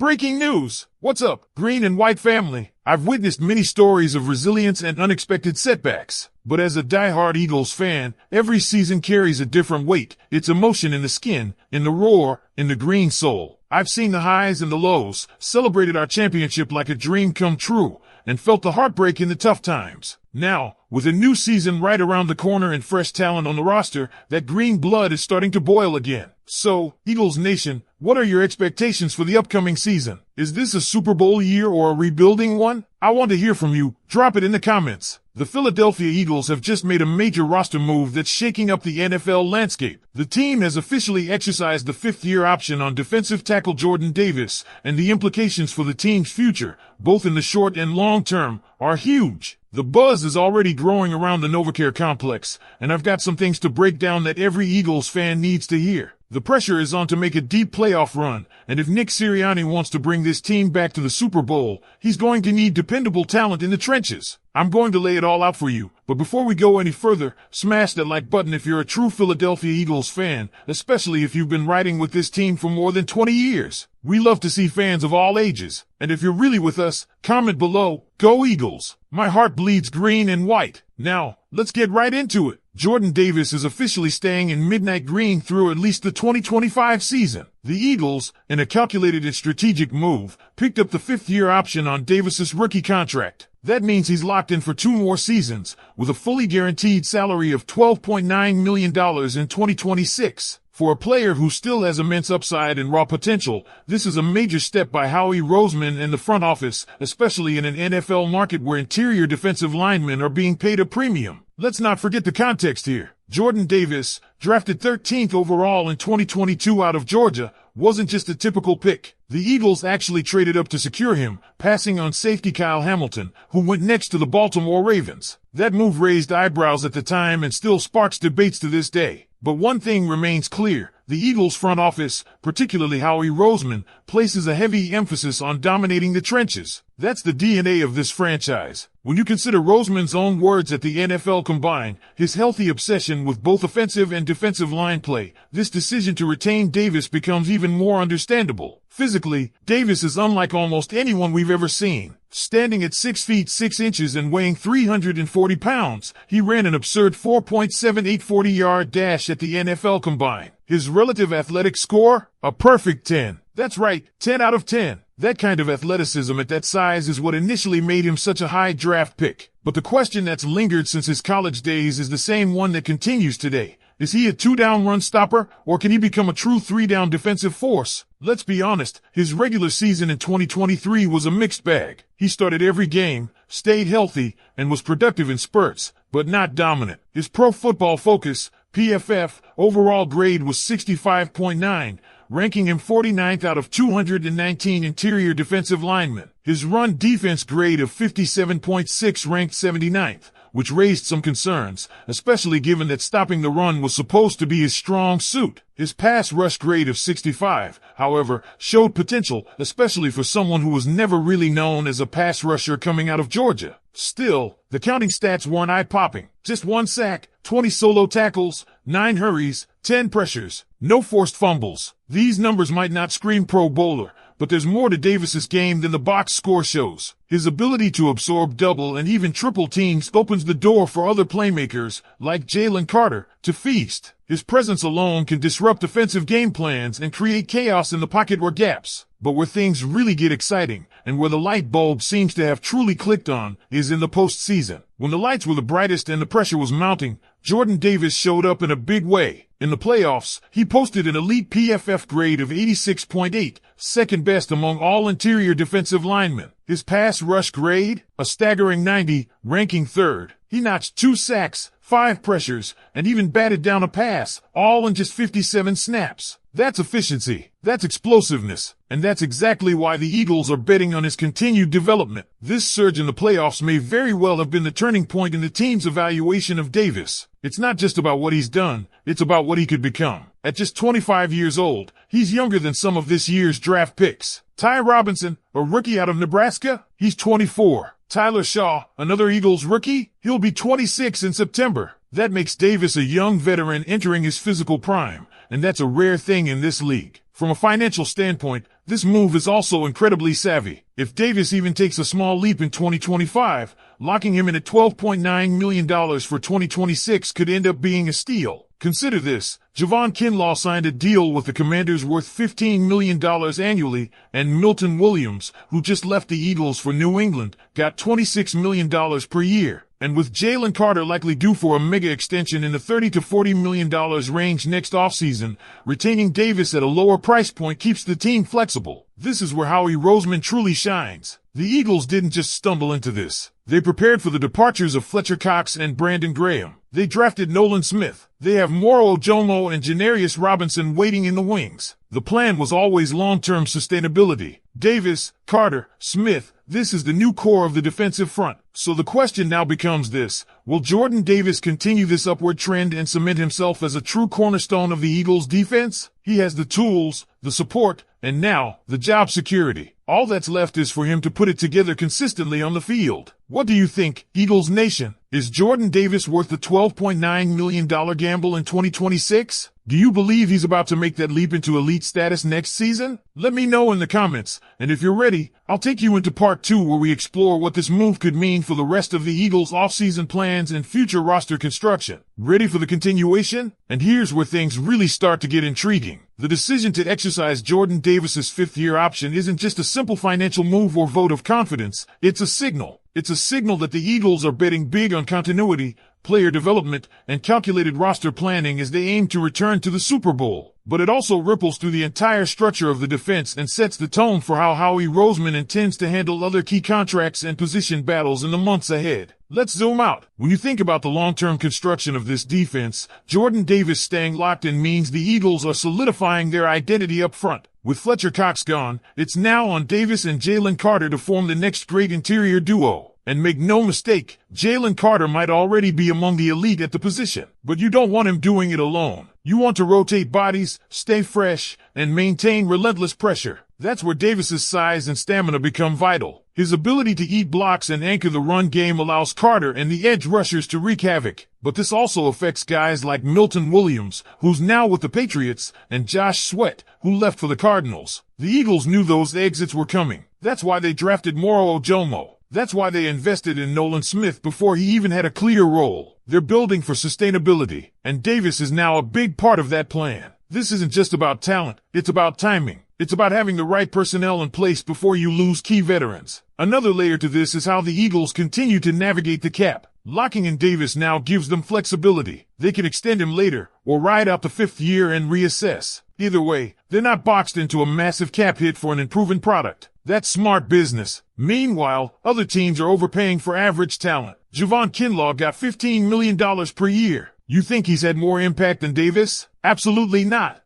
Breaking news! What's up, green and white family? I've witnessed many stories of resilience and unexpected setbacks. But as a diehard Eagles fan, every season carries a different weight. It's emotion in the skin, in the roar, in the green soul. I've seen the highs and the lows, celebrated our championship like a dream come true, and felt the heartbreak in the tough times. Now, with a new season right around the corner and fresh talent on the roster, that green blood is starting to boil again. So, Eagles Nation, what are your expectations for the upcoming season? Is this a Super Bowl year or a rebuilding one? I want to hear from you. Drop it in the comments. The Philadelphia Eagles have just made a major roster move that's shaking up the NFL landscape. The team has officially exercised the fifth-year option on defensive tackle Jordan Davis, and the implications for the team's future, both in the short and long term, are huge. The buzz is already growing around the NovaCare complex, and I've got some things to break down that every Eagles fan needs to hear. The pressure is on to make a deep playoff run, and if Nick Sirianni wants to bring this team back to the Super Bowl, he's going to need dependable talent in the trenches. I'm going to lay it all out for you, but before we go any further, smash that like button if you're a true Philadelphia Eagles fan, especially if you've been riding with this team for more than 20 years. We love to see fans of all ages, and if you're really with us, comment below, Go Eagles! My heart bleeds green and white. Now, let's get right into it. Jordan Davis is officially staying in midnight green through at least the 2025 season. The Eagles, in a calculated and strategic move, picked up the fifth-year option on Davis's rookie contract. That means he's locked in for 2 more seasons, with a fully guaranteed salary of $12.9 million in 2026. For a player who still has immense upside and raw potential, this is a major step by Howie Roseman and the front office, especially in an NFL market where interior defensive linemen are being paid a premium. Let's not forget the context here. Jordan Davis, drafted 13th overall in 2022 out of Georgia, wasn't just a typical pick. The Eagles actually traded up to secure him, passing on safety Kyle Hamilton, who went next to the Baltimore Ravens. That move raised eyebrows at the time and still sparks debates to this day. But one thing remains clear. The Eagles front office, particularly Howie Roseman, places a heavy emphasis on dominating the trenches. That's the DNA of this franchise. When you consider Roseman's own words at the NFL Combine, his healthy obsession with both offensive and defensive line play, this decision to retain Davis becomes even more understandable. Physically, Davis is unlike almost anyone we've ever seen. Standing at 6 feet 6 inches and weighing 340 pounds, he ran an absurd 4.78 40-yard dash at the NFL Combine. His relative athletic score? A perfect 10. That's right, 10 out of 10. That kind of athleticism at that size is what initially made him such a high draft pick. But the question that's lingered since his college days is the same one that continues today. Is he a 2-down run stopper, or can he become a true 3-down defensive force? Let's be honest, his regular season in 2023 was a mixed bag. He started every game, stayed healthy, and was productive in spurts, but not dominant. His Pro Football Focus, PFF, overall grade was 65.9, ranking him 49th out of 219 interior defensive linemen. His run defense grade of 57.6 ranked 79th, which raised some concerns, especially given that stopping the run was supposed to be his strong suit. His pass rush grade of 65, however, showed potential, especially for someone who was never really known as a pass rusher coming out of Georgia. Still, the counting stats weren't eye-popping. Just 1 sack, 20 solo tackles, 9 hurries, 10 pressures, no forced fumbles. These numbers might not scream Pro Bowler, but there's more to Davis's game than the box score shows. His ability to absorb double and even triple teams opens the door for other playmakers, like Jalen Carter, to feast. His presence alone can disrupt offensive game plans and create chaos in the pocket or gaps. But where things really get exciting, and where the light bulb seems to have truly clicked on, is in the postseason. When the lights were the brightest and the pressure was mounting, Jordan Davis showed up in a big way. In the playoffs, he posted an elite PFF grade of 86.8, second best among all interior defensive linemen. His pass rush grade? A staggering 90, ranking 3rd. He notched 2 sacks, 5 pressures, and even batted down a pass, all in just 57 snaps. That's efficiency. That's explosiveness. And that's exactly why the Eagles are betting on his continued development. This surge in the playoffs may very well have been the turning point in the team's evaluation of Davis. It's not just about what he's done, it's about what he could become. At just 25 years old, he's younger than some of this year's draft picks. Ty Robinson, a rookie out of Nebraska, he's 24. Tyler Shaw, another Eagles rookie, he'll be 26 in September. That makes Davis a young veteran entering his physical prime, and that's a rare thing in this league. From a financial standpoint, this move is also incredibly savvy. If Davis even takes a small leap in 2025, locking him in at $12.9 million for 2026 could end up being a steal. Consider this. Javon Kinlaw signed a deal with the Commanders worth $15 million annually, and Milton Williams, who just left the Eagles for New England, got $26 million per year. And with Jalen Carter likely due for a mega extension in the $30 to $40 million range next offseason, retaining Davis at a lower price point keeps the team flexible. This is where Howie Roseman truly shines. The Eagles didn't just stumble into this. They prepared for the departures of Fletcher Cox and Brandon Graham. They drafted Nolan Smith. They have Moro Ojomo and Janarius Robinson waiting in the wings. The plan was always long-term sustainability. Davis, Carter, Smith, this is the new core of the defensive front. So the question now becomes this: will Jordan Davis continue this upward trend and cement himself as a true cornerstone of the Eagles' defense? He has the tools, the support, and now, the job security. All that's left is for him to put it together consistently on the field. What do you think, Eagles Nation? Is Jordan Davis worth the $12.9 million gamble in 2026? Do you believe he's about to make that leap into elite status next season? Let me know in the comments, and if you're ready, I'll take you into part 2 where we explore what this move could mean for the rest of the Eagles' offseason plans and future roster construction. Ready for the continuation? And here's where things really start to get intriguing. The decision to exercise Jordan Davis's fifth-year option isn't just a simple financial move or vote of confidence, it's a signal. It's a signal that the Eagles are betting big on continuity, player development, and calculated roster planning as they aim to return to the Super Bowl. But it also ripples through the entire structure of the defense and sets the tone for how Howie Roseman intends to handle other key contracts and position battles in the months ahead. Let's zoom out. When you think about the long-term construction of this defense, Jordan Davis staying locked in means the Eagles are solidifying their identity up front. With Fletcher Cox gone, it's now on Davis and Jalen Carter to form the next great interior duo. And make no mistake, Jalen Carter might already be among the elite at the position. But you don't want him doing it alone. You want to rotate bodies, stay fresh, and maintain relentless pressure. That's where Davis's size and stamina become vital. His ability to eat blocks and anchor the run game allows Carter and the edge rushers to wreak havoc. But this also affects guys like Milton Williams, who's now with the Patriots, and Josh Sweat, who left for the Cardinals. The Eagles knew those exits were coming. That's why they drafted Moro Ojomo. That's why they invested in Nolan Smith before he even had a clear role. They're building for sustainability, and Davis is now a big part of that plan. This isn't just about talent, it's about timing. It's about having the right personnel in place before you lose key veterans. Another layer to this is how the Eagles continue to navigate the cap. Locking in Davis now gives them flexibility. They can extend him later, or ride out the fifth year and reassess. Either way, they're not boxed into a massive cap hit for an improving product. That's smart business. Meanwhile, other teams are overpaying for average talent. Javon Kinlaw got $15 million per year. You think he's had more impact than Davis? Absolutely not.